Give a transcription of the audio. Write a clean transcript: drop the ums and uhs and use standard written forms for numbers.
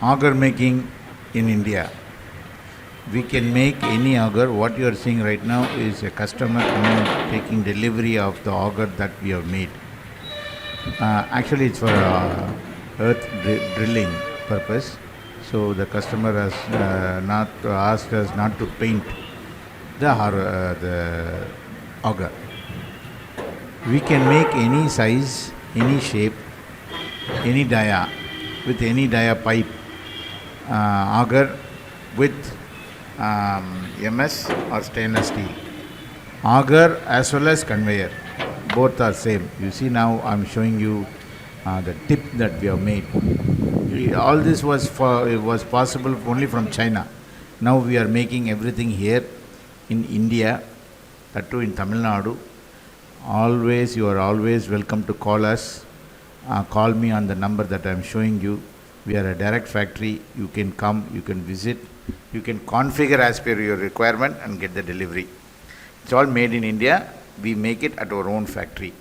auger making in India. We can make any auger. What you are seeing right now is a customer coming taking delivery of the auger that we have made. Actually, it's for earth drilling purpose. So the customer has not asked us not to paint the auger. We can make any size, any shape, any dia with any dia pipe auger with MS or stainless steel. Auger as well as conveyor, both are same. You see now I'm showing you the tip that we have made. All this was possible only from China. Now we are making everything here in India, that too in Tamil Nadu. Always, you are always welcome to call us. Call me on the number that I am showing you. We are a direct factory. You can come, you can visit, you can configure as per your requirement and get the delivery. It's all made in India. We make it at our own factory.